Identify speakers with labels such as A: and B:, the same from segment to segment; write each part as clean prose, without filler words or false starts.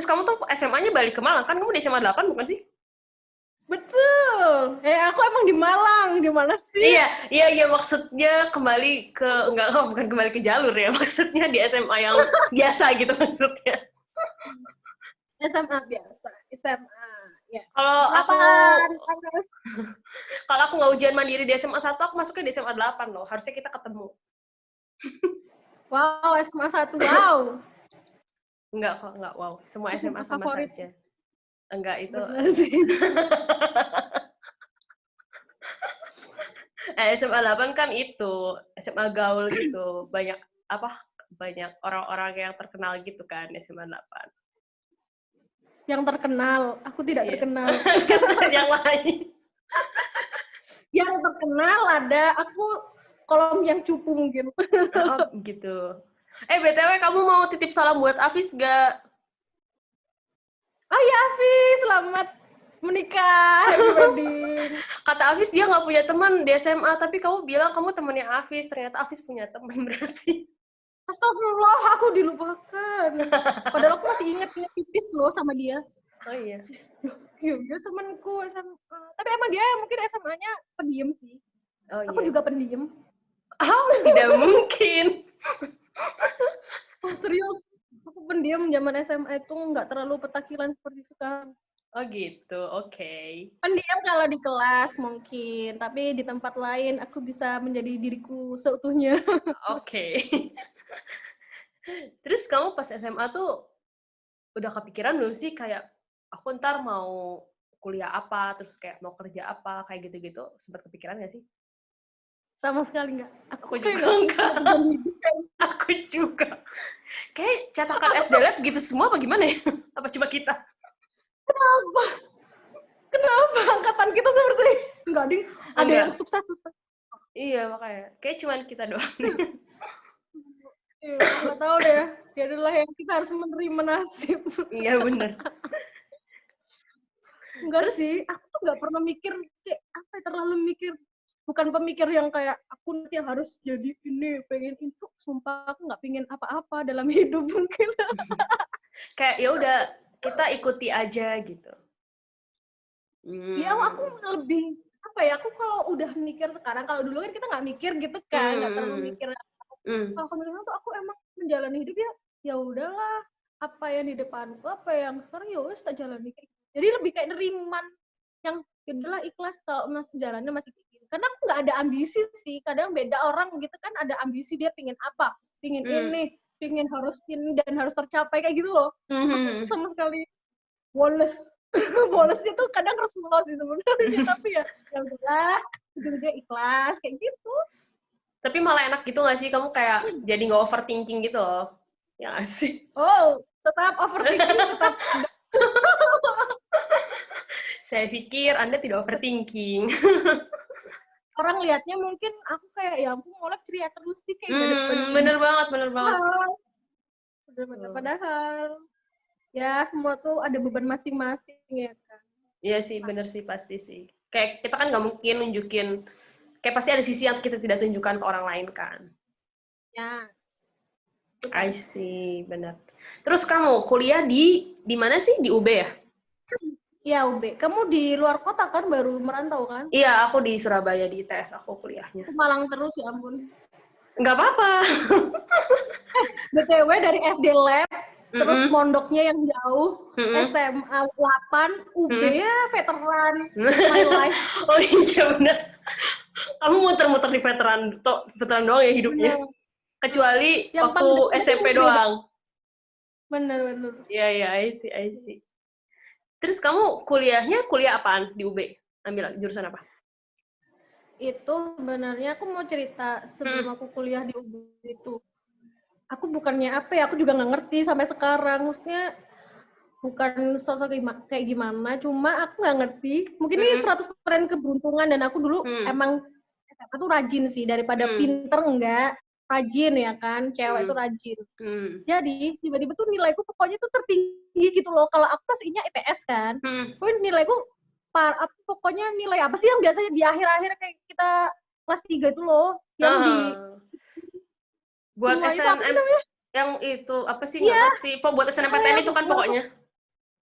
A: Terus kamu tuh SMA-nya balik ke Malang, kan kamu di SMA 8 bukan sih?
B: Betul. Aku emang di Malang. Di mana sih?
A: Iya, maksudnya kembali ke, bukan kembali ke jalur ya, maksudnya di SMA yang biasa gitu maksudnya.
B: SMA biasa. SMA. Ya.
A: Kalau aku
B: 8.
A: kalau aku nggak ujian mandiri di SMA 1, aku masuknya di SMA 8 loh. Harusnya kita ketemu.
B: Wow, SMA 1. Wow.
A: Enggak kok, enggak wow. Semua SMA sama
B: Favorit.
A: saja. Enggak itu.
B: Benar sih.
A: SMA 8 kan itu SMA gaul gitu. Banyak orang-orang yang terkenal gitu kan SMA 8.
B: Yang terkenal, aku tidak
A: Iya.
B: terkenal.
A: Yang lain.
B: Yang terkenal ada aku kolom yang cupu mungkin.
A: Oh, gitu. BTW kamu mau titip salam buat Afis gak?
B: Oh ya, Afis, selamat menikah, happy wedding.
A: Kata Afis dia nggak punya teman di SMA, tapi kamu bilang kamu temannya Afis. Ternyata Afis punya teman berarti.
B: Astagfirullah, aku dilupakan. Padahal aku masih ingat tipis loh sama dia.
A: Oh iya.
B: Iya, dia temanku SMA. Tapi emang dia mungkin SMA-nya pendiam sih.
A: Oh
B: Aku
A: iya.
B: juga pendiam.
A: Oh, tidak mungkin.
B: Oh, serius. Aku pendiam zaman SMA itu nggak terlalu petakilan seperti sekarang.
A: Oh gitu, oke.
B: Pendiam kalau di kelas mungkin, tapi di tempat lain aku bisa menjadi diriku seutuhnya.
A: Oke. Terus kamu pas SMA tuh udah kepikiran belum sih kayak aku ntar mau kuliah apa, terus kayak mau kerja apa, kayak gitu-gitu? Sempat kepikiran nggak sih?
B: Sama sekali nggak.
A: Aku juga enggak. Aku juga. Kayak cetakan SD Lab gitu semua apa gimana ya? Apa cuma kita?
B: Kenapa? Kenapa angkatan kita seperti ini? Enggak, Ding. Ada yang sukses.
A: Iya, makanya. Kayak cuma kita doang.
B: Iya, nggak tahu deh. Ya adalah yang kita harus menerima nasib.
A: Iya, bener.
B: Enggak
A: Terus,
B: sih, aku tuh nggak pernah mikir, kayak apa ya, terlalu mikir. Bukan pemikir yang kayak, aku nanti harus jadi ini, pengen itu. Sumpah, aku nggak pengen apa-apa dalam hidup mungkin.
A: kayak ya udah kita ikuti aja gitu.
B: Iya, aku lebih, apa ya, aku kalau udah mikir sekarang, kalau dulu kan kita nggak mikir gitu kan, nggak terlalu mikir. Kalau kemudian tuh aku emang menjalani hidup ya udahlah, apa yang di depanku, apa yang sekarang ya wes tak jalani. Jadi lebih kayak neriman yang ya udahlah ikhlas kalau masih jalannya masih kayak gini. Karena aku nggak ada ambisi sih. Kadang beda orang gitu kan ada ambisi dia pingin apa, pingin ini, pingin harus ini dan harus tercapai kayak gitu loh. Aku sama sekali woles. Wolesnya tuh kadang Rasulullah sih sebenarnya, tapi ya udahlah, ujung-ujungnya ikhlas kayak gitu.
A: Tapi malah enak gitu nggak sih? Kamu kayak jadi nggak overthinking gitu loh. Ya nggak sih?
B: Oh, tetap overthinking, tetap.
A: Saya pikir Anda tidak overthinking.
B: Orang lihatnya mungkin aku kayak, ya ampun, Molek ceria terus sih. Kayak
A: Bener banget.
B: Padahal, ya semua tuh ada beban masing-masing ya kan.
A: Iya sih, bener sih, pasti sih. Kayak kita kan nggak mungkin nunjukin, kayak pasti ada sisi yang kita tidak tunjukkan ke orang lain kan.
B: Ya.
A: I see, bener. Terus kamu kuliah di mana sih? Di UB ya?
B: Iya, UB. Kamu di luar kota kan, baru merantau kan?
A: Iya, aku di Surabaya, di ITS aku kuliahnya.
B: Aku Malang terus, ya ampun.
A: Nggak apa-apa.
B: BTW dari SD Lab, terus mondoknya yang jauh, SMA 8, UB ya veteran, my life.
A: Oh iya bener. Kamu muter-muter di veteran doang ya hidupnya. Bener. Kecuali yang waktu SMP doang.
B: Bener.
A: Iya, I see. Terus kamu kuliahnya kuliah apaan di UB? Ambil jurusan apa?
B: Itu sebenarnya aku mau cerita sebelum aku kuliah di UB itu. Aku bukannya apa ya, aku juga nggak ngerti sampai sekarang. Maksudnya bukan sosok kayak gimana, cuma aku nggak ngerti. Mungkin ini 100% keberuntungan, dan aku dulu emang SMA tuh rajin sih, daripada pinter enggak, rajin ya kan, cewek itu rajin. Jadi tiba-tiba tuh nilaiku pokoknya tuh tertinggi gitu loh. Kalau aku pastinya IPS kan, nilaiku pokoknya nilai apa sih yang biasanya di akhir-akhir kayak kita kelas 3 itu loh, yang di
A: buat SNM yang itu apa sih nggak ngerti. Buat SNMPTN itu kan pokoknya.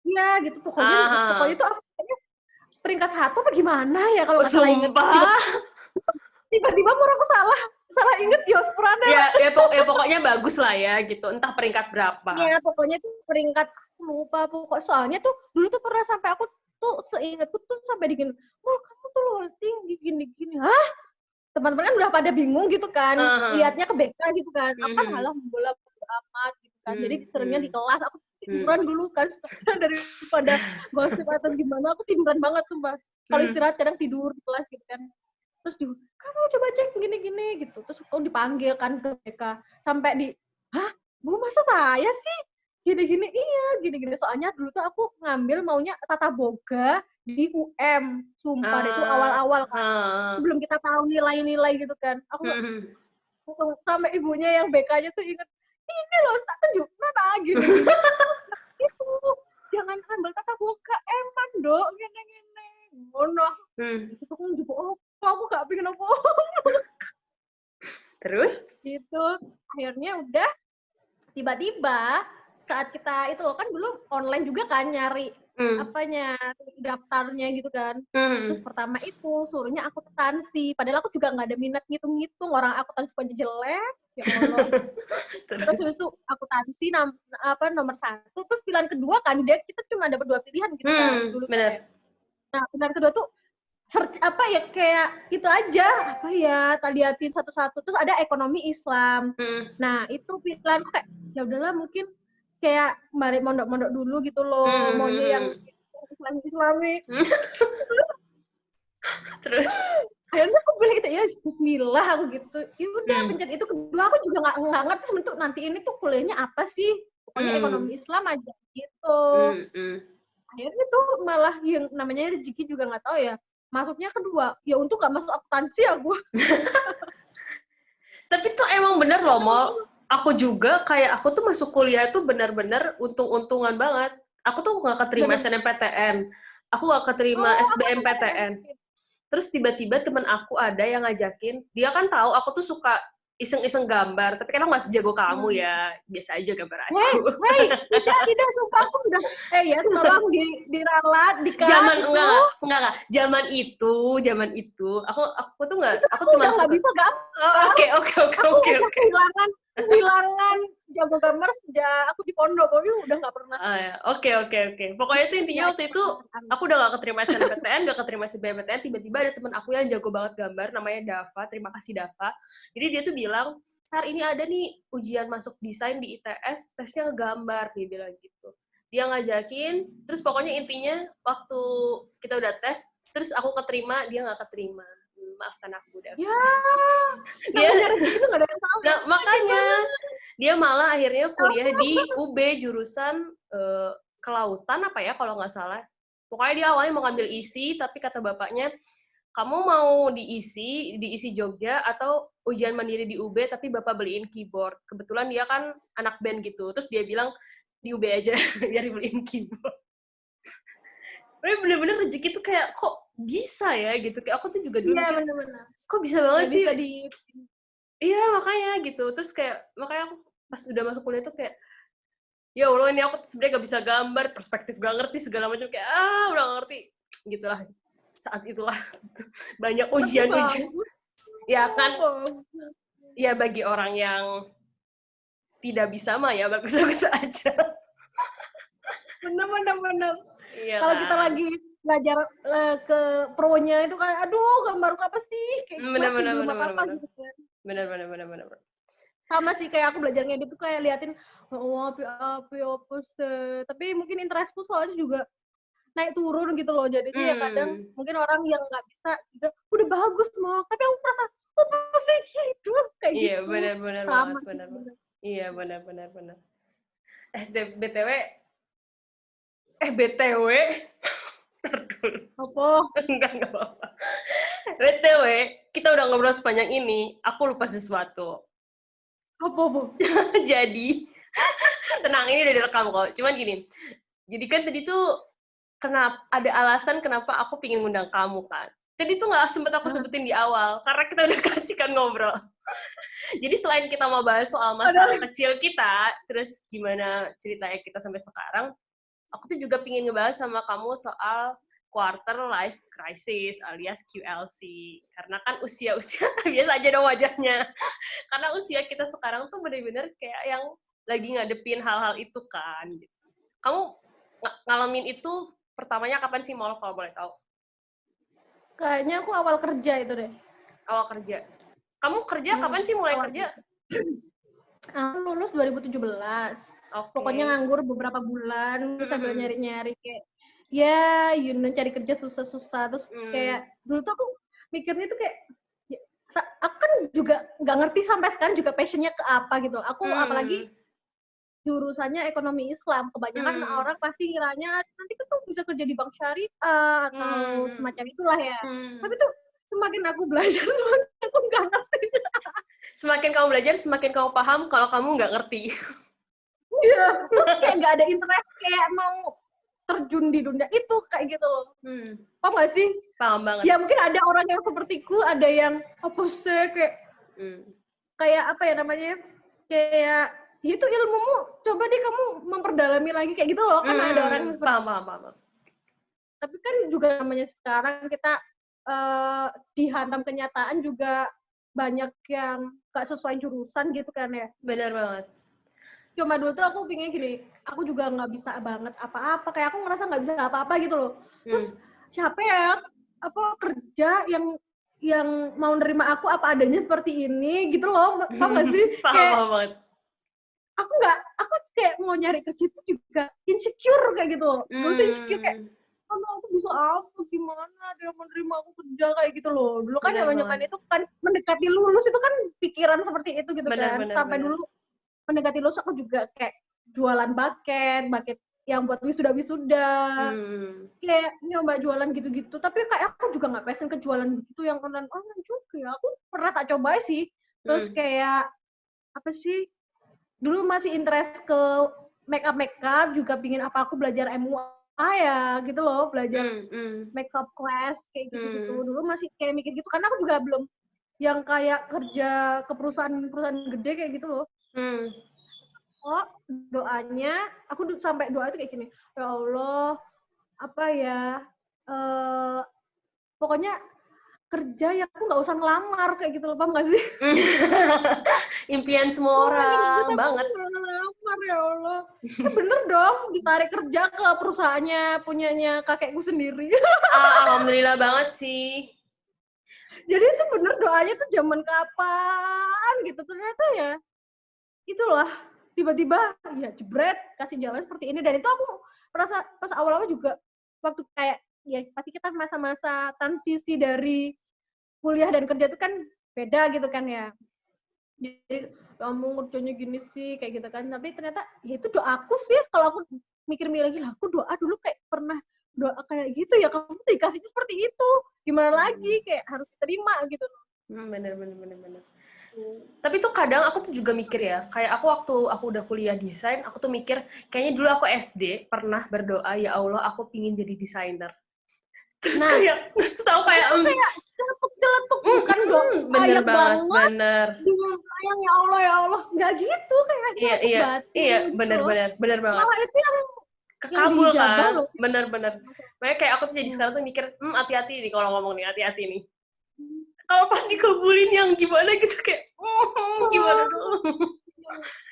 B: Iya gitu, pokoknya itu aku kayaknya peringkat 1 apa gimana ya kalau nggak salah inget.
A: Sumpah.
B: Tiba-tiba aku salah inget Diospora.
A: Ya pokoknya bagus lah ya gitu. Entah peringkat berapa.
B: Ya pokoknya tuh peringkat, aku lupa pokok. Soalnya tuh dulu tuh pernah sampai aku tuh seingatku tuh sampai digini, kamu tuh loh tinggi gini. Hah? Teman-teman kan udah pada bingung gitu kan, lihatnya ke BK gitu kan. Aku kan halah bola amat gitu kan. Jadi seringnya di kelas aku tiduran dulu kan, daripada gosip atau gimana, aku tiduran banget sumpah. Kalau istirahat kadang tidur di kelas gitu kan. Terus kamu coba cek gini-gini gitu. Terus aku dipanggil kan ke BK. Sampai hah? Bu, masa saya sih? Gini-gini, iya, gini-gini. Soalnya dulu tuh aku ngambil maunya tata boga di UM. Sumpah, itu awal-awal kan. Sebelum kita tahu nilai-nilai gitu kan. Aku sampai ibunya yang BK-nya tuh inget, ini loh, tak tunjuk, gini. Itu, jangan ambil tata boga, emang dok, gini-gini. Ngono. Itu aku juga, aku gak pengen apa.
A: Terus?
B: Gitu. Akhirnya udah, tiba-tiba saat kita itu kan dulu online juga kan nyari daftarnya gitu kan. Terus pertama itu suruhnya akuntansi, padahal aku juga nggak ada minat ngitung-ngitung, orang akuntansi aja jelek, ya Allah. Terus itu akuntansi nomor 1, terus pilihan kedua kan kita cuma dapat 2 pilihan gitu kan dulu.
A: Bener.
B: Nah pilihan kedua tuh search kayak itu aja, liatin satu-satu. Terus ada ekonomi Islam. Nah itu pilihan kayak ya udahlah, mungkin kayak mari mondok-mondok dulu gitu loh, maunya yang Islami.
A: Terus
B: akhirnya aku pilih itu, ya bismillah aku gitu. Ya udah pencet itu. Kedua aku juga nggak ngerti sebentuk nanti ini tuh kuliahnya apa sih, pokoknya ekonomi Islam aja gitu. Akhirnya tuh malah yang namanya rezeki juga nggak tahu ya, masuknya kedua, ya untuk gak masuk akuntansi aku.
A: Tapi tuh emang bener loh, Mol. Aku juga kayak aku tuh masuk kuliah tuh benar-benar untung-untungan banget. Aku tuh gak keterima SNMPTN. Aku gak keterima SBMPTN. Terus tiba-tiba temen aku ada yang ngajakin, dia kan tahu aku tuh suka iseng-iseng gambar, tapi kan aku gak sejago kamu ya, biasa aja gambar aku.
B: Tidak, sumpah aku sudah, ya tolong diralat, dikat.
A: Enggak, zaman itu, aku tuh nggak, aku
B: cuma nggak bisa gambar.
A: Oke.
B: Kehilangan jago gambar sejak aku di pondok, tapi udah nggak pernah.
A: Oke. Pokoknya itu intinya waktu itu, aku udah nggak keterima SNMPTN, nggak keterima SBMPTN, tiba-tiba ada teman aku yang jago banget gambar, namanya Dava, terima kasih Dava. Jadi dia tuh bilang, Tar, ini ada nih ujian masuk desain di ITS, tesnya ngegambar, dia bilang gitu. Dia ngajakin, terus pokoknya intinya waktu kita udah tes, terus aku keterima, dia nggak keterima. Maafkan aku, Dava.
B: Ya, namanya rezeki itu nggak ada yang tahu.
A: Nah, makanya dia malah akhirnya kuliah di UB jurusan kelautan apa ya kalau nggak salah. Pokoknya dia awalnya mau ngambil isi, tapi kata bapaknya, kamu mau diisi Jogja atau ujian mandiri di UB tapi bapak beliin keyboard. Kebetulan dia kan anak band gitu. Terus dia bilang di UB aja biar beliin keyboard. Tapi bener-bener rezeki tuh kayak kok bisa ya gitu. Kayak aku tuh juga dulu
B: mikir, bener-bener.
A: Kok bisa banget sih?
B: Bisa
A: iya, makanya gitu. Terus kayak makanya aku pas udah masuk kuliah tuh kayak ya Allah, ini aku sebenarnya gak bisa gambar, perspektif gak ngerti segala macam, kayak udah gak ngerti gitulah. Saat itulah banyak ujian-ujian. Ya kan, ya bagi orang yang tidak bisa mah ya bagus-bagus aja.
B: Bener.
A: Iya,
B: kalau kita lagi belajar ke pro-nya itu kan, aduh gambarku apa sih? Kayak
A: bener.
B: gitu kan.
A: Bener.
B: Sama sih kayak aku belajar ngedit tuh kayak liatin, apa sih. Tapi mungkin interestku soalnya juga naik turun gitu loh, jadinya ya kadang mungkin orang yang nggak bisa juga udah bagus mau, tapi aku merasa apa sih gitu kayak gitu.
A: Iya benar banget, benar. Iya benar. BTW
B: apa?
A: Enggak apa-apa. BTW, kita udah ngobrol sepanjang ini, aku lupa sesuatu.
B: Apa?
A: Jadi, tenang, ini udah direkam kok. Cuman gini, jadi kan tadi tuh ada alasan kenapa aku pingin ngundang kamu kan. Tadi tuh nggak sempet aku sebutin di awal, karena kita udah kasihkan ngobrol. Jadi selain kita mau bahas soal masa kecil kita, terus gimana ceritanya kita sampai sekarang, aku tuh juga pingin ngebahas sama kamu soal quarter life crisis alias QLC. Karena kan usia-usia biasa aja dong wajahnya. Karena usia kita sekarang tuh bener-bener kayak yang lagi ngadepin hal-hal itu kan. Kamu ngalamin itu pertamanya kapan sih, Mol, kalau boleh tahu?
B: Kayaknya aku awal kerja itu deh.
A: Awal kerja. Kamu kerja kapan sih mulai kerja?
B: Aku lulus 2017. Okay. Pokoknya nganggur beberapa bulan, terus sambil nyari-nyari kayak, ya, cari kerja susah-susah. Terus kayak, dulu tuh aku mikirnya tuh kayak, ya, aku kan juga nggak ngerti sampai sekarang juga passionnya ke apa gitu. Aku apalagi jurusannya ekonomi Islam. Kebanyakan orang pasti ngiranya, nanti kan tuh bisa kerja di bank syariah, atau semacam itulah ya. Tapi tuh, semakin aku belajar, semakin aku nggak ngerti.
A: Semakin kamu belajar, semakin kamu paham kalau kamu nggak ngerti.
B: Iya, terus kayak nggak ada interest kayak mau terjun di dunia itu kayak gitu loh. Paham nggak sih?
A: Paham banget.
B: Ya mungkin ada orang yang sepertiku, ada yang apa sih kayak apa ya namanya? Kayak itu ilmumu, coba deh kamu memperdalami lagi kayak gitu loh. Kan ada orang yang seperti
A: paham.
B: Tapi kan juga namanya sekarang kita dihantam kenyataan juga banyak yang gak sesuai jurusan gitu kan ya.
A: Benar banget.
B: Cuma dulu tuh aku pingin gini, aku juga nggak bisa banget apa-apa, kayak aku ngerasa nggak bisa apa-apa gitu loh. Terus siapa ya kerja yang mau nerima aku apa adanya seperti ini gitu loh, paham nggak sih?
A: Paham banget.
B: Aku kayak mau nyari kerja itu juga insecure kayak gitu loh. Dulu tuh insecure kayak, aku bisa apa, gimana dia menerima aku kerja kayak gitu loh. Dulu kan zaman itu kan mendekati lulus itu kan pikiran seperti itu gitu kan. Sampai dulu mendekati lulus aku juga kayak jualan bucket yang buat wisuda, kayak nyoba jualan gitu-gitu. Tapi kayak aku juga nggak passion ke jualan gitu yang online juga ya. Aku pernah tak coba sih. Terus kayak apa sih? Dulu masih interest ke makeup juga pingin apa aku belajar MUA ya gitu loh, belajar makeup class kayak gitu-gitu. Dulu masih kayak mikir gitu karena aku juga belum yang kayak kerja ke perusahaan gede kayak gitu loh. Oh, doanya, aku sampai doa itu kayak gini, ya Allah, apa ya, pokoknya kerja ya aku nggak usah ngelamar kayak gitu loh, paham nggak sih?
A: Impian semua orang banget.
B: Ngelamar ya Allah. Bener dong, ditarik kerja ke perusahaannya punyanya kakekku sendiri.
A: Alhamdulillah banget sih.
B: Jadi itu bener doanya tuh zaman kapan gitu, ternyata ya itulah tiba-tiba ya jebret kasih jawaban seperti ini. Dan itu aku merasa pas awal-awal juga waktu kayak ya pasti kita masa-masa transisi dari kuliah dan kerja itu kan beda gitu kan ya. Jadi kamu kerjanya gini sih kayak gitu kan. Tapi ternyata ya itu doaku sih. Kalau aku mikir-mikir lagi, aku doa dulu kayak pernah doa kayak gitu ya, kamu dikasihnya seperti itu. Gimana lagi, kayak harus terima gitu.
A: Bener. Tapi tuh kadang aku tuh juga mikir ya, kayak aku waktu aku udah kuliah desain, aku tuh mikir, kayaknya dulu aku SD pernah berdoa, ya Allah aku pingin jadi desainer. Terus kayak
B: celetuk bukan doa
A: bener banget, bener.
B: Sayang ya Allah, nggak gitu kayak
A: iya, bener banget.
B: Malah itu yang
A: kekabul kan, bener. Makanya kayak aku tuh jadi sekarang tuh mikir, hati-hati nih kalau ngomong nih, hati-hati nih. Kalau pas dikabulin yang gimana gitu kayak, gimana dulu?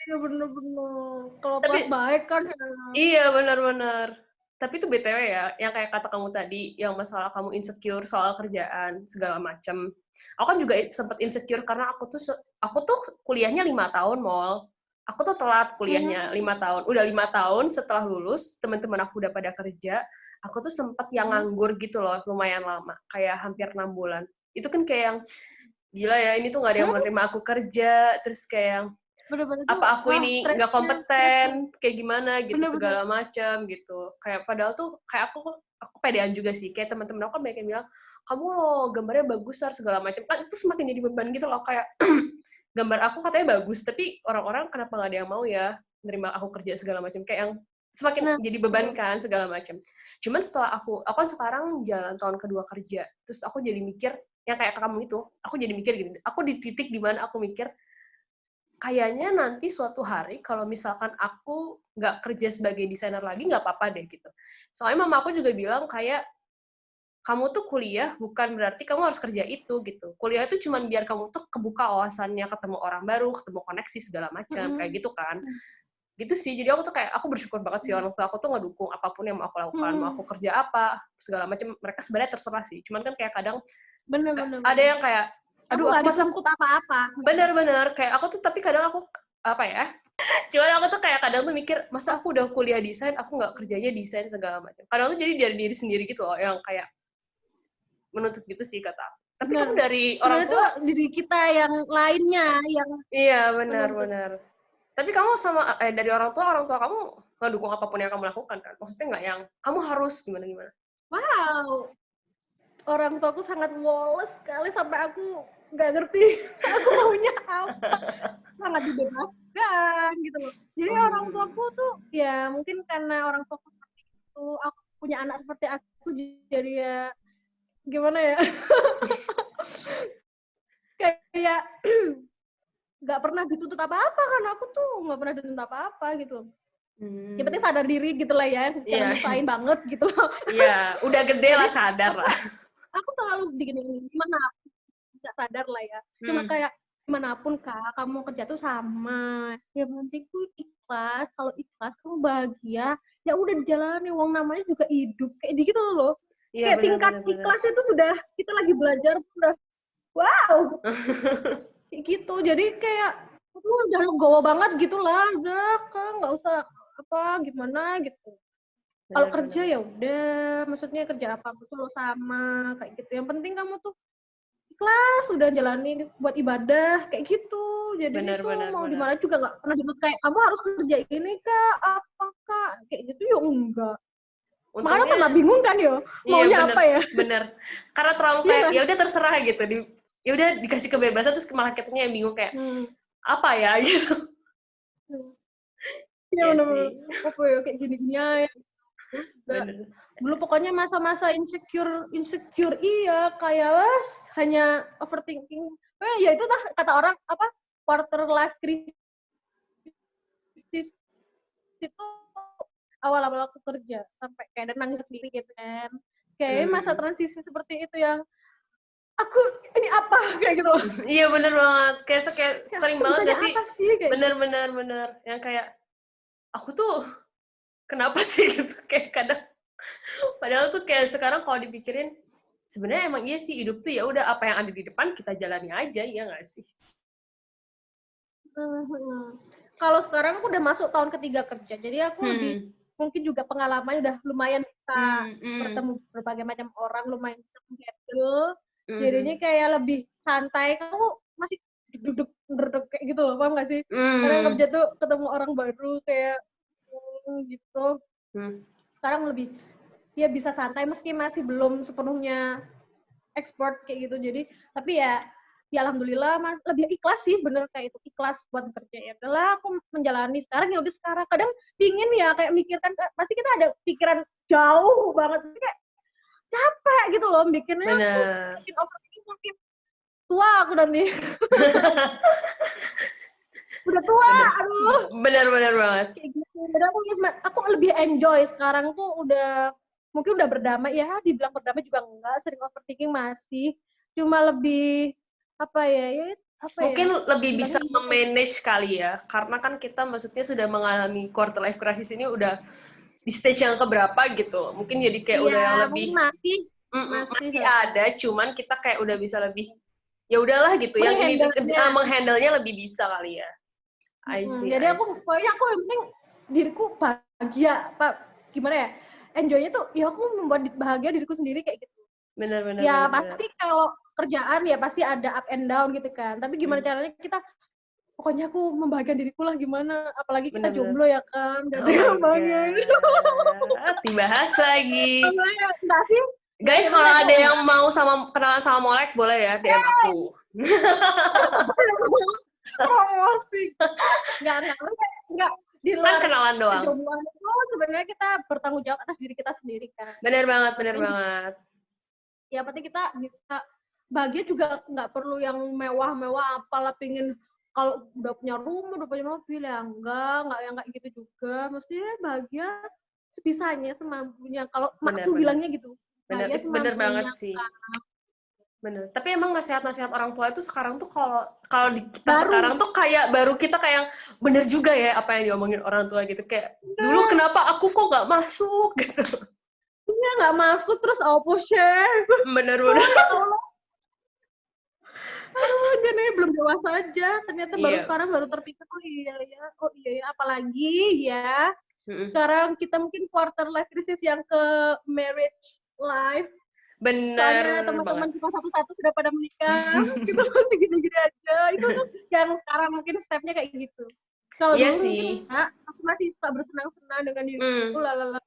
B: Iya bener. Kalau pas baik kan.
A: Iya bener. Tapi itu BTW ya, yang kayak kata kamu tadi, yang masalah kamu insecure soal kerjaan segala macem. Aku kan juga sempet insecure karena aku tuh kuliahnya 5 tahun, Mol. Aku tuh telat kuliahnya 5 tahun. Udah 5 tahun setelah lulus, teman-teman aku udah pada kerja. Aku tuh sempet yang nganggur gitu loh, lumayan lama, kayak hampir 6 bulan. Itu kan kayak yang gila ya, ini tuh gak ada yang menerima aku kerja, terus kayak
B: bener-bener
A: apa aku ini nggak kompeten, kayak gimana gitu, segala macam gitu. Kayak padahal tuh kayak aku pedean juga sih, kayak teman-teman aku kan banyak yang bilang, kamu loh gambarnya bagus segala macam, kan itu semakin jadi beban gitu loh, kayak gambar aku katanya bagus, tapi orang-orang kenapa nggak ada yang mau ya nerima aku kerja segala macam, kayak yang semakin jadi beban kan segala macam. Cuman setelah aku kan sekarang jalan tahun kedua kerja, terus aku jadi mikir yang kayak kamu itu, aku jadi mikir gitu, aku di titik dimana aku mikir kayaknya nanti suatu hari kalau misalkan aku nggak kerja sebagai desainer lagi, nggak apa-apa deh gitu. Soalnya mama aku juga bilang kayak, kamu tuh kuliah bukan berarti kamu harus kerja itu gitu. Kuliah itu cuma biar kamu tuh kebuka wawasannya, ketemu orang baru, ketemu koneksi segala macam kayak gitu kan. Gitu sih. Jadi aku tuh kayak aku bersyukur banget sih orang tua aku tuh ngedukung apapun yang mau aku lakukan, mau aku kerja apa, segala macam. Mereka sebenarnya terserah sih. Cuman kan kayak kadang
B: Bener.
A: ada yang kayak
B: Aku
A: aduh
B: nggak
A: aku masa
B: dituntut apa-apa.
A: bener-bener kayak aku tuh tapi kadang aku apa ya? Cuman aku tuh kayak kadang tuh mikir, masa aku udah kuliah desain, aku nggak kerjanya desain segala macam. Kadang tuh jadi dari diri sendiri gitu loh, yang kayak menuntut gitu sih kata aku. Tapi
B: Bener.
A: kamu dari orang
B: Sebenarnya
A: tua,
B: tuh diri kita yang lainnya yang
A: iya
B: menuntut.
A: benar-benar. Tapi kamu sama dari orang tua kamu ngedukung apapun yang kamu lakukan kan? Maksudnya nggak yang kamu harus gimana-gimana?
B: Wow, orang tuaku sangat woles sekali sampai aku nggak ngerti aku maunya apa. Sangat dibebaskan gitu loh. Jadi orang tuaku tuh ya mungkin karena orang tuaku seperti itu, aku punya anak seperti aku jadi ya gimana ya? Kayak nggak pernah dituntut apa-apa kan aku tuh nggak pernah dituntut apa-apa gitu. Yang penting sadar diri gitu lah ya, jangan nyusahin banget gitu loh.
A: Iya, udah gede lah sadar lah.
B: Aku selalu digini gimana aku nggak sadar lah ya. Cuma kayak gimana pun Kak, kamu kerja tuh sama. Yang penting tuh ikhlas. Kalau ikhlas kamu bahagia, ya udah dijalani. Wong namanya juga hidup kayak gitu loh.
A: Iya,
B: Kayak tingkat ikhlasnya tuh sudah kita lagi belajar udah wow. Kayak gitu. Jadi kayak udah legowo banget gitu lah. Udah Kak, nggak usah apa gimana gitu. Kalau kerja ya udah, maksudnya kerja apa tuh lo sama kayak gitu. Yang penting kamu tuh ikhlas udah jalani buat ibadah kayak gitu. Jadi itu mau di mana juga nggak pernah dituntut kayak kamu harus kerja ini Kak, apa Kak, kayak gitu ya enggak. Makanya tambah bingung kan yo, maunya apa ya?
A: Bener. Karena terlalu kayak ya udah terserah gitu. Ya udah dikasih kebebasan terus malah kitanya yang bingung kayak apa ya gitu.
B: Iya bener-bener. Apa ya kayak gini-gini aja. Dulu pokoknya masa-masa insecure iya kayak hanya overthinking. Ya itu dah kata orang apa quarter life crisis itu awal-awal aku kerja sampai kayak nangis sendiri gitu kan. Kayak masa transisi seperti itu yang aku ini apa kayak gitu.
A: Iya bener banget. Kayak sering banget gak sih? Bener yang kayak aku tuh kenapa sih gitu kayak kadang padahal tuh kayak sekarang kalau dipikirin sebenarnya emang iya sih hidup tuh ya udah apa yang ada di depan kita jalani aja ya nggak sih?
B: Kalau sekarang aku udah masuk tahun ketiga kerja, jadi aku lebih mungkin juga pengalamannya udah lumayan bisa bertemu berbagai macam orang, lumayan bisa handle. Jadinya kayak lebih santai. Kamu masih duduk kayak gitu loh, paham nggak sih? Kadang kerja tuh ketemu orang baru kayak gitu. Sekarang lebih ya bisa santai meski masih belum sepenuhnya ekspor kayak gitu. Jadi tapi ya alhamdulillah Mas lebih ikhlas sih, bener kayak itu ikhlas buat kerja ya. Udahlah aku menjalani sekarang ya udah sekarang. Kadang pingin ya kayak mikirkan pasti kita ada pikiran jauh banget kayak capek gitu loh bikinnya tuh bikin overthinking mungkin tua aku nanti. Udah tua, aduh.
A: Bener banget.
B: Kayak gitu. Dan aku lebih enjoy sekarang tuh udah mungkin udah berdamai ya, dibilang berdamai juga enggak, sering overthinking masih. Cuma lebih apa ya
A: mungkin lebih bisa memanage kali ya, karena kan kita maksudnya sudah mengalami quarter life crisis ini udah di stage yang keberapa gitu, mungkin jadi kayak udah yang lebih masih ada, cuman kita kayak udah bisa lebih ya udahlah gitu, yang ini menghandle-nya lebih bisa kali ya.
B: Jadi aku pokoknya aku yang penting diriku bahagia, gimana ya, enjoy-nya tuh ya aku membuat bahagia diriku sendiri kayak gitu.
A: Benar.
B: Ya pasti kalau kerjaan ya pasti ada up and down gitu kan. Tapi gimana caranya kita pokoknya aku membahagiakan diriku lah gimana. Apalagi kita jomblo ya kan. Gak ada yang bahagia.
A: Dibahas lagi.
B: Enggak sih.
A: Guys, kalau ada yang mau kenalan sama Molek boleh ya DM aku.
B: Promosi. Enggak. Di luar
A: kenalan doang.
B: Kejombloan itu sebenarnya kita bertanggung jawab atas diri kita sendiri kan.
A: Benar banget.
B: Ya penting kita bisa bahagia juga nggak perlu yang mewah-mewah apalah pingin kalau udah punya rumah, udah punya mobil ya enggak yang kayak gitu juga. Maksudnya bahagia sebisanya, semampunya. Kalau makku bilangnya gitu, bahagia
A: Bener banget
B: semampunya.
A: sih. Bener. Tapi emang nasihat-nasihat orang tua itu sekarang tuh kalau di kita sekarang tuh kayak baru kita kayak bener juga ya apa yang diomongin orang tua gitu. Kayak dulu kenapa aku kok nggak masuk gitu.
B: Iya nggak masuk terus apa share.
A: Bener.
B: Aduh, jadinya belum dewasa aja. Ternyata baru sekarang baru terpikir, oh iya ya, apalagi ya. Sekarang kita mungkin quarter life crisis yang ke marriage life.
A: Bener.
B: Soalnya teman-teman kita satu-satu sudah pada menikah, kita masih gini-gini aja. Itu tuh yang sekarang mungkin stepnya kayak gitu. Kalau dulu mungkin aku masih suka bersenang-senang dengan diriku, lalala.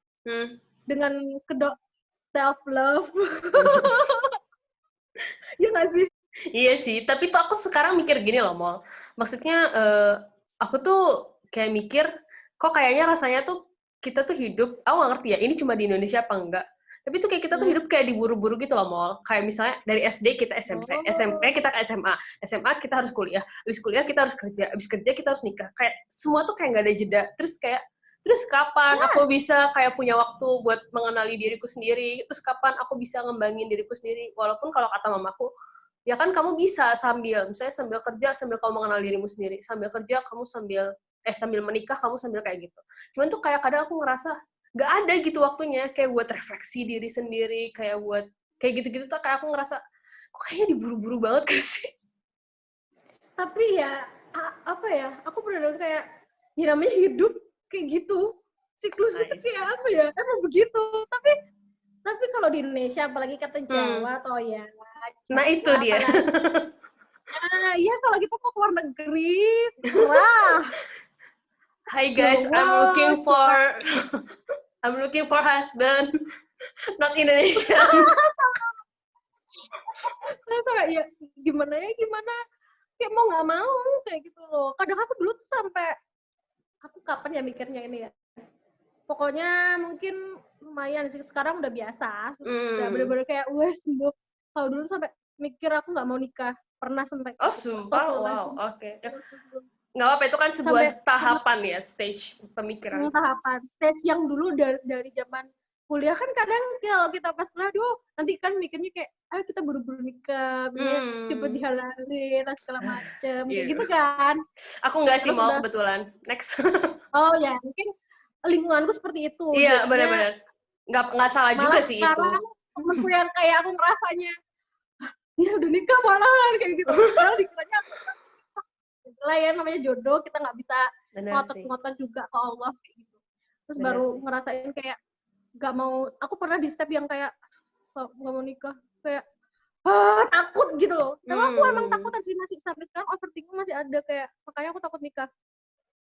B: Dengan kedok self love. Iya nggak sih?
A: Iya sih, tapi tuh aku sekarang mikir gini loh, Mol. Maksudnya, aku tuh kayak mikir, kok kayaknya rasanya tuh kita tuh hidup, aku nggak ngerti ya, ini cuma di Indonesia apa enggak, tapi tuh kayak kita tuh hidup kayak diburu-buru gitu loh, Mol. Kayak misalnya dari SD kita SMP, SMP kita ke SMA, SMA kita harus kuliah, habis kuliah kita harus kerja, habis kerja kita harus nikah. Kayak semua tuh kayak nggak ada jeda. Terus kapan aku bisa kayak punya waktu buat mengenali diriku sendiri? Terus kapan aku bisa ngembangin diriku sendiri? Walaupun kalau kata mamaku, ya kan kamu bisa misalnya sambil kerja, sambil kamu mengenal dirimu sendiri. Sambil kerja, kamu sambil menikah, kamu sambil kayak gitu. Cuman tuh kayak kadang aku ngerasa, nggak ada gitu waktunya, kayak buat refleksi diri sendiri, kayak buat, kayak gitu-gitu tuh kayak aku ngerasa, kok kayaknya diburu-buru banget gak sih?
B: Tapi ya, apa ya, aku bener-bener kayak, ya namanya hidup, kayak gitu. Siklusnya kayak apa ya, emang begitu. Tapi kalau di Indonesia, apalagi kata Jawa, atau ya,
A: nah itu dia.
B: Nah, iya kalau kita mau keluar negeri, wah.
A: Hi guys, I'm looking for husband, not Indonesian.
B: Nah, ya gimana, kayak mau nggak mau kayak gitu loh. Kadang aku dulu tuh sampai, aku kapan ya mikirnya ini ya. Pokoknya mungkin lumayan sih, sekarang udah biasa. Udah bener-bener kayak, wes, kalau dulu sampai mikir aku nggak mau nikah. Pernah sampai.
A: Oh, sumpah? Wow, oke. Nggak apa-apa, itu kan sebuah tahapan ya, stage pemikiran.
B: Tahapan. Stage yang dulu dari zaman kuliah kan kadang kalau kita pas kuliah, nanti kan mikirnya kayak, ayo kita buru-buru nikah, cepet dihalalin, segala macem. Kayak gitu kan.
A: Aku nggak sih, mau kebetulan. Next.
B: Oh ya, mungkin lingkunganku seperti itu.
A: Iya, benar-benar. Nggak salah juga sih itu.
B: Malah temenku yang kayak aku ngerasanya, ya udah nikah malahan kayak gitu. Padahal dikiranya lah ya, namanya jodoh, kita nggak bisa ngotot-ngotot juga ke Allah kayak gitu. Terus baru ngerasain kayak nggak mau. Aku pernah di step yang kayak nggak mau nikah, kayak takut gitu loh. Tapi aku emang takut sih, masih sampai sekarang overthinking masih ada, kayak makanya aku takut nikah.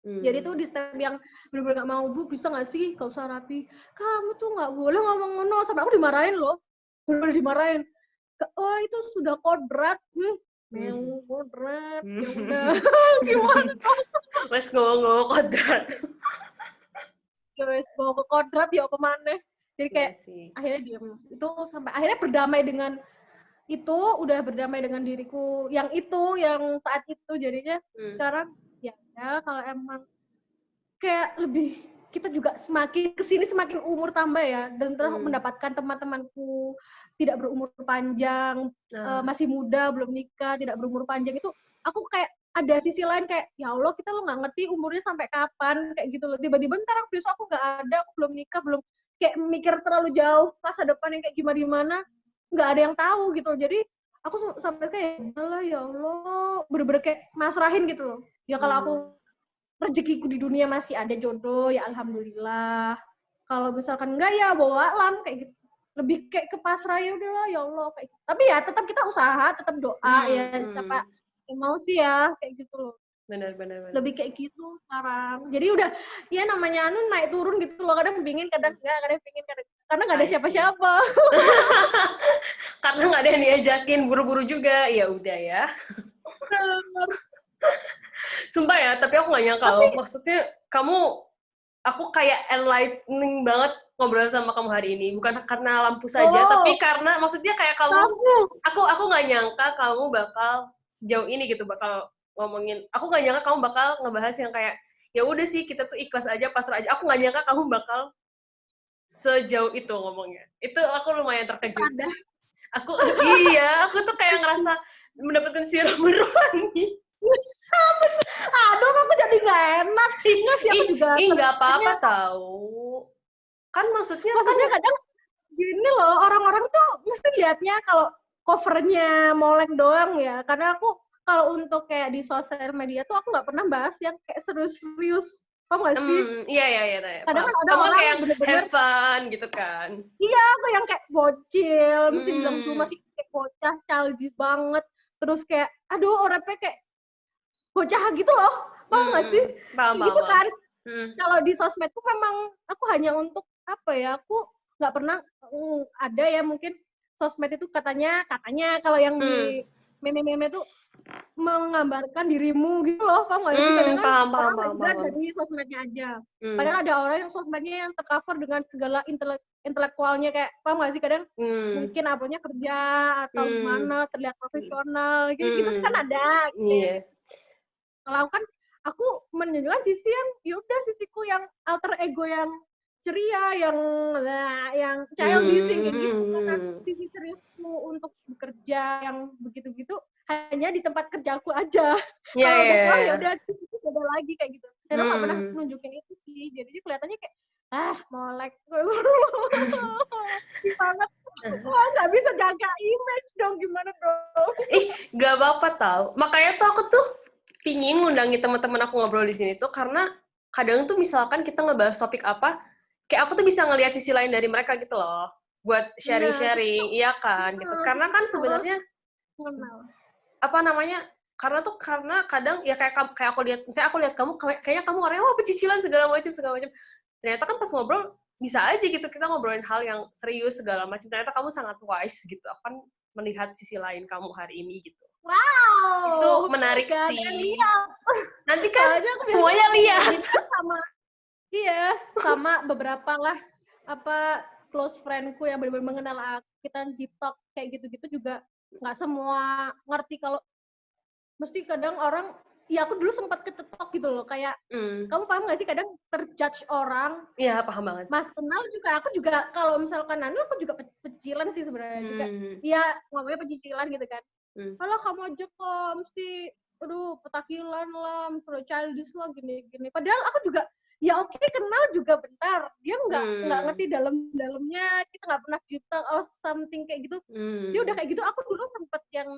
B: Jadi tuh di step yang bener-bener gak mau, Bu, bisa gak sih gak usah rapi, kamu tuh gak boleh ngomong ngono, sampai aku dimarahin loh, bener-bener dimarahin. Oh itu sudah kodrat, kodrat, ya udah. Gimana?
A: Wes ngomong kodrat.
B: Wes bawa ke kodrat ya apa maneh. Jadi kayak akhirnya diem. Itu sampai akhirnya berdamai dengan itu, udah berdamai dengan diriku yang saat itu. Jadinya sekarang ya kalau emang kayak lebih, kita juga semakin kesini semakin umur tambah ya, dan terus mendapatkan teman-temanku tidak berumur panjang, masih muda, belum nikah, tidak berumur panjang, itu aku kayak ada sisi lain kayak, ya Allah, kita lo nggak ngerti umurnya sampai kapan, kayak gitu loh. Tiba-tiba ntar besok aku nggak ada, aku belum nikah, belum kayak mikir terlalu jauh masa depan yang kayak gimana, nggak ada yang tahu gitu. Jadi aku sampai kayak, ya Allah, bener-bener kayak masrahin gitu loh. Ya kalau aku rezekiku di dunia masih ada jodoh, ya alhamdulillah. Kalau misalkan enggak, ya bawa alam kayak gitu. Lebih kayak ke pasrah, ya udahlah, ya Allah kayak gitu. Tapi ya tetap kita usaha, tetap doa ya, siapa yang mau sih ya kayak gitu loh.
A: Benar.
B: Lebih kayak gitu sekarang. Jadi udah, ya namanya naik turun gitu loh. Kadang pingin, kadang enggak, karena nggak ada siapa-siapa.
A: Karena nggak ada yang diajakin, buru-buru juga, ya udah ya. Sumpah ya, tapi aku nggak nyangka loh. Maksudnya aku kayak enlightening banget ngobrol sama kamu hari ini. Bukan karena lampu saja, tapi karena maksudnya kayak kamu, aku nggak nyangka kamu bakal sejauh ini gitu, bakal ngomongin, aku nggak nyangka kamu bakal ngebahas yang kayak ya udah sih kita tuh ikhlas aja, pasrah aja. Aku nggak nyangka kamu bakal sejauh itu ngomongnya. Itu aku lumayan terkejut
B: Ada.
A: sih. Aku tuh kayak ngerasa mendapatkan siram rohani.
B: Aduh, aku jadi nggak enak. Nggak sih, aku juga
A: Nggak apa-apa tahu. Kan maksudnya
B: kadang gini loh, orang-orang tuh mesti lihatnya kalau covernya Molek doang ya. Karena aku kalau untuk kayak di sosial media tuh aku nggak pernah bahas yang kayak serius-serius. Paham nggak sih?
A: Iya.
B: Kadang kan ada
A: Kamu
B: orang
A: kayak
B: bener-bener
A: have fun gitu kan.
B: iya, aku yang kayak bocil, mesti bilang tuh masih kayak bocah, childish banget. Terus kayak, aduh orangnya kayak bocah gitu loh. Paham nggak sih?
A: Paham.
B: Gitu kan. Kalau di sosmed tuh memang aku hanya untuk apa ya, aku nggak pernah ada ya mungkin sosmed itu katanya kalau yang di meme-meme tuh menggambarkan dirimu gitu loh, paham nggak sih? Kadang kan orang nggak juga dari sosmednya aja. Padahal ada orang yang sosmednya yang tercover dengan segala intelektualnya kayak, paham nggak sih? Kadang mungkin uploadnya kerja atau gimana, terlihat profesional gitu kan ada.
A: Iya.
B: Kalau kan aku menunjukkan sisi yang yaudah sisiku yang alter ego yang ceria, yang childish kayak gitu. Karena sisi seriusku untuk bekerja yang begitu-gitu hanya di tempat kerjaku aja. Kalau udah keluar ya udah itu beda lagi kayak gitu. Dan aku nggak pernah nunjukin itu sih. Jadi kelihatannya kayak molek banget. Wah, nggak bisa jaga image dong, gimana dong?
A: Nggak apa-apa tau. Makanya tuh aku tuh pingin ngundangin teman-teman aku ngobrol di sini tuh karena kadang tuh misalkan kita ngebahas topik apa, kayak aku tuh bisa ngelihat sisi lain dari mereka gitu loh. Buat sharing-sharing, iya kan gitu. Karena kan sebenarnya apa namanya? Karena kadang ya kayak aku lihat, misalnya aku lihat kamu kayaknya kamu orangnya pecicilan segala macam. Ternyata kan pas ngobrol bisa aja gitu kita ngobrolin hal yang serius segala macam. Ternyata kamu sangat wise gitu. Aku kan melihat sisi lain kamu hari ini gitu.
B: Wow.
A: Itu menarik sih.
B: Lihat.
A: Nanti kan semuanya lihat.
B: Sama beberapa lah close friendku yang benar-benar mengenal aku, kita deep talk kayak gitu-gitu juga nggak semua ngerti kalau mesti kadang orang ya aku dulu sempat ketetok gitu loh kayak kamu paham nggak sih kadang terjudge orang.
A: Iya paham banget.
B: Mas kenal juga aku juga kalau misalkan aku juga pecicilan sih sebenarnya juga. Iya ngomongnya pecicilan gitu kan. Kalau kamu aja kok mesti petakilan lah, childish lah gini-gini. Padahal aku juga ya oke kenal juga bentar. Dia nggak ngerti dalam-dalamnya, kita nggak pernah cerita something kayak gitu. Dia udah kayak gitu, aku dulu sempet yang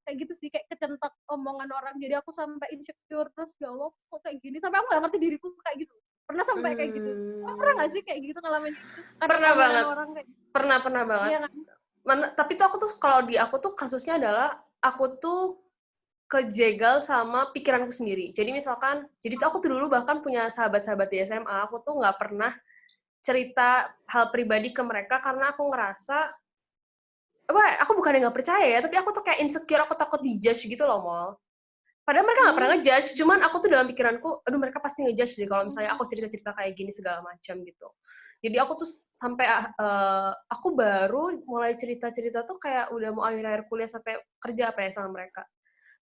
B: kayak gitu sih, kayak kecentok omongan orang. Jadi aku sampai insecure, terus ya Allah kok kayak gini. Sampai aku nggak ngerti diriku kayak gitu. Pernah sampai kayak gitu. Pernah nggak sih kayak gitu ngalamin itu?
A: Pernah banget.
B: Orang kayak
A: Pernah banget.
B: Iya kan?
A: Tapi tuh aku tuh kalau di aku tuh kasusnya adalah aku tuh kejegal sama pikiranku sendiri. Jadi misalkan, jadi tuh aku tuh dulu bahkan punya sahabat-sahabat di SMA, aku tuh nggak pernah cerita hal pribadi ke mereka karena aku ngerasa, aku bukannya nggak percaya ya, tapi aku tuh kayak insecure, aku takut dijudge gitu loh, Mol. Padahal mereka nggak pernah ngejudge, cuman aku tuh dalam pikiranku, aduh mereka pasti ngejudge deh kalau misalnya aku cerita-cerita kayak gini segala macam gitu. Jadi aku tuh sampai aku baru mulai cerita-cerita tuh kayak udah mau akhir-akhir kuliah sampai kerja apa ya sama mereka.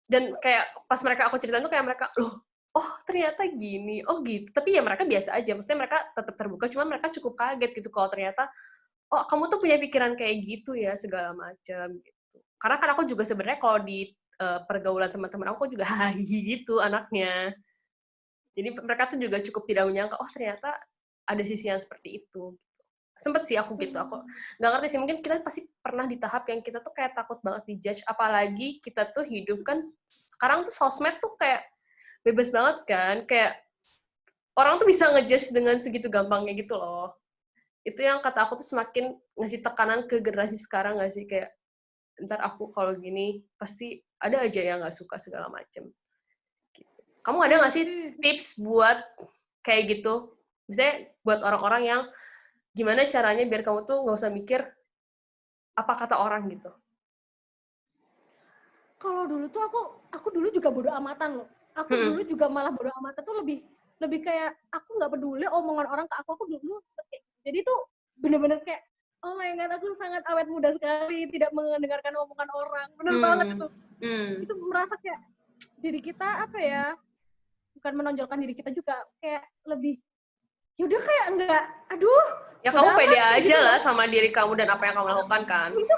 A: Dan kayak pas aku ceritain tuh kayak mereka, loh, oh ternyata gini, oh gitu. Tapi ya mereka biasa aja, maksudnya mereka tetap terbuka, cuma mereka cukup kaget gitu kalau ternyata, oh kamu tuh punya pikiran kayak gitu ya, segala macam gitu. Karena kan aku juga sebenarnya kalau di pergaulan teman-teman aku juga gitu anaknya. Jadi mereka tuh juga cukup tidak menyangka, oh ternyata ada sisi yang seperti itu. Sempet sih aku gitu, aku nggak ngerti sih, mungkin kita pasti pernah di tahap yang kita tuh kayak takut banget dijudge, apalagi kita tuh hidup kan, sekarang tuh sosmed tuh kayak bebas banget kan, kayak orang tuh bisa ngejudge dengan segitu gampangnya gitu loh. Itu yang kata aku tuh semakin ngasih tekanan ke generasi sekarang nggak sih, kayak ntar aku kalau gini, pasti ada aja yang nggak suka segala macem. Kamu ada nggak sih tips buat kayak gitu? Misalnya buat orang-orang yang gimana caranya biar kamu tuh nggak usah mikir apa kata orang gitu?
B: Kalau dulu tuh aku dulu juga bodo amatan loh. Aku dulu juga malah bodo amatan tuh lebih kayak aku nggak peduli omongan orang ke aku dulu. Jadi tuh bener-bener kayak oh my god aku sangat awet muda sekali, tidak mendengarkan omongan orang. Bener banget itu. Itu merasa kayak diri kita apa ya, bukan menonjolkan diri kita juga, kayak lebih yaudah kayak enggak, aduh
A: ya kamu pede aja
B: gitu
A: lah sama diri kamu dan apa yang kamu lakukan kan.
B: Itu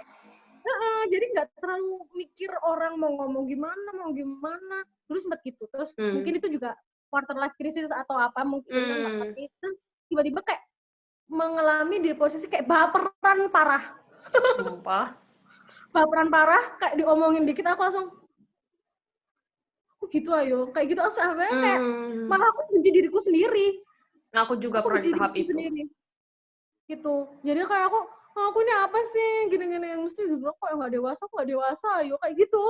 B: jadi nggak terlalu mikir orang mau ngomong gimana, terus sempat gitu. Terus mungkin itu juga quarter life crisis atau apa mungkin kan nggak ngerti. Terus tiba-tiba kayak mengalami di posisi kayak baperan parah.
A: Sumpah.
B: Baperan parah, kayak diomongin dikit aku langsung gitu ayo, kayak gitu sebenarnya kayak malah aku benci diriku sendiri.
A: Aku juga pernah di tahap itu.
B: Sendiri. Gitu. Jadi kayak aku ini apa sih gini-gini yang mesti dibilang kok nggak dewasa ayo kayak gitu.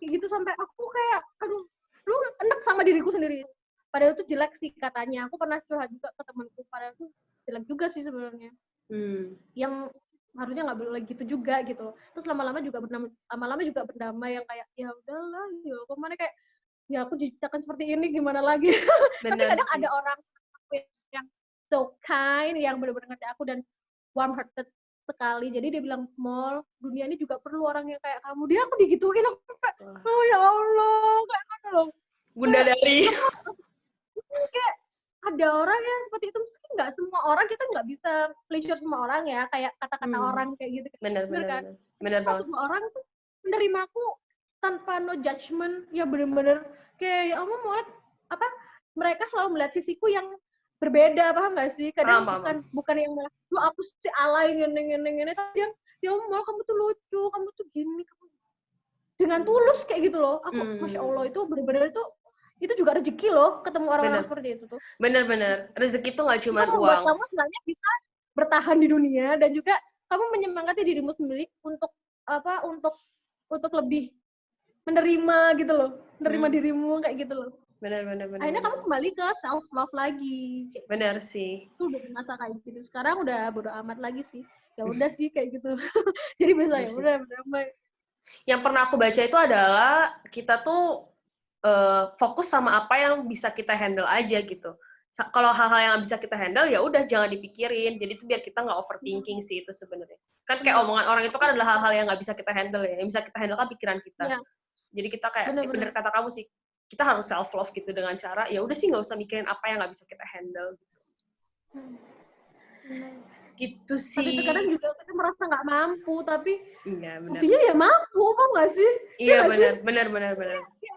B: Kayak gitu sampai aku kayak aduh lu enak sama diriku sendiri. Padahal itu jelek sih katanya. Aku pernah curhat juga ke temanku, padahal itu jelek juga sih sebenarnya. Yang harusnya nggak boleh gitu juga gitu. Terus lama-lama juga berdamai yang kayak ya udahlah ya kemana kayak ya aku diciptakan seperti ini gimana lagi. Tapi kadang ada orang yang so kind yang benar-benar ngerti aku dan warm hearted sekali. Jadi dia bilang, Mol, dunia ini juga perlu orang yang kayak kamu. Dia aku digituin, aku kayak, oh ya Allah, kayak mana loh.
A: Bunda dari.
B: Kayak ada orang yang seperti itu, mungkin nggak semua orang, kita nggak bisa pleasure semua orang ya, kayak kata-kata orang kayak gitu.
A: Benar kan? Benar banget.
B: Semua orang tuh menerima aku tanpa no judgment, ya bener-bener kayak, ya Allah, Mol, apa, mereka selalu melihat sisiku yang berbeda, paham nggak sih? Kadang bukan yang malah lu aku si alay ngene tapi yang ya Mal kamu tuh lucu, kamu tuh gini, kamu dengan tulus kayak gitu loh. Aku Masya Allah itu benar-benar itu juga rezeki loh ketemu orang-orang seperti itu tuh.
A: Benar-benar rezeki tuh nggak cuma uang.
B: Buat kamu sebenarnya bisa bertahan di dunia dan juga kamu menyemangati dirimu sendiri untuk apa untuk lebih menerima gitu loh, menerima dirimu kayak gitu loh.
A: Benar.
B: Akhirnya kamu kembali ke self love lagi.
A: Benar sih.
B: Itu udah masa kayak gitu. Sekarang udah bodo amat lagi sih. Ya udah sih kayak gitu. Jadi bisa ya udah berdamai.
A: Yang pernah aku baca itu adalah kita tuh fokus sama apa yang bisa kita handle aja gitu. Kalau hal-hal yang bisa kita handle ya udah jangan dipikirin. Jadi itu biar kita nggak overthinking sih itu sebenarnya. Kan kayak omongan orang itu kan adalah hal-hal yang nggak bisa kita handle ya. Yang bisa kita handle kan pikiran kita. Ya. Jadi kita kayak bener kata kamu sih. Kita harus self love gitu dengan cara ya udah sih nggak usah mikirin apa yang nggak bisa kita handle gitu. Gitu sih.
B: Tapi terkadang juga kita merasa nggak mampu, tapi
A: buktinya
B: ya mampu, apa nggak sih?
A: Iya benar.
B: Ya,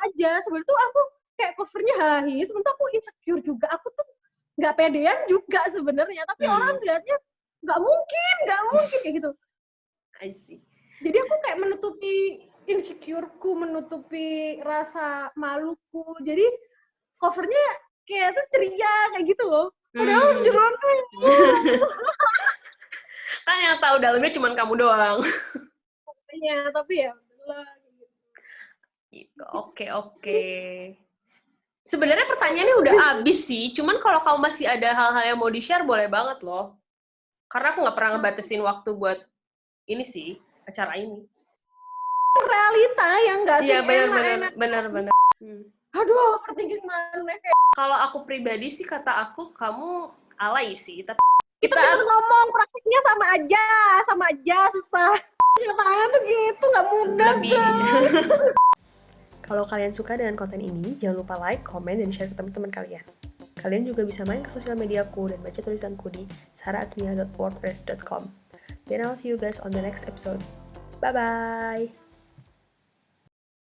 B: aja sebenarnya tuh aku kayak covernya hahi, sebenarnya aku insecure juga, aku tuh nggak pedean juga sebenarnya, tapi orang lihatnya nggak mungkin kayak gitu.
A: I see.
B: Jadi aku kayak menutupi insecure-ku, menutupi rasa maluku. Jadi covernya kayak tuh ceria kayak gitu loh. Padahal jeronnya.
A: Kan yang tahu dalamnya cuma kamu doang.
B: Iya, tapi ya udahlah.
A: Gitu. Oke. Sebenarnya pertanyaannya udah habis sih. Cuman kalau kamu masih ada hal-hal yang mau di-share boleh banget loh. Karena aku nggak pernah ngebatasin waktu buat ini sih, acara ini.
B: Realita yang nggak sih
A: benar.
B: Aduh, overthinking mana kayak.
A: Kalau aku pribadi sih kata aku kamu alay sih, tapi
B: kita ngomong praktiknya sama aja susah. Tangan tuh gitu nggak mudah.
A: Kalau kalian suka dengan konten ini, jangan lupa like, komen, dan share ke teman-teman kalian. Kalian juga bisa main ke sosial mediaku dan baca tulisanku di sarahagnia.wordpress.com. Then I'll see you guys on the next episode. Bye-bye!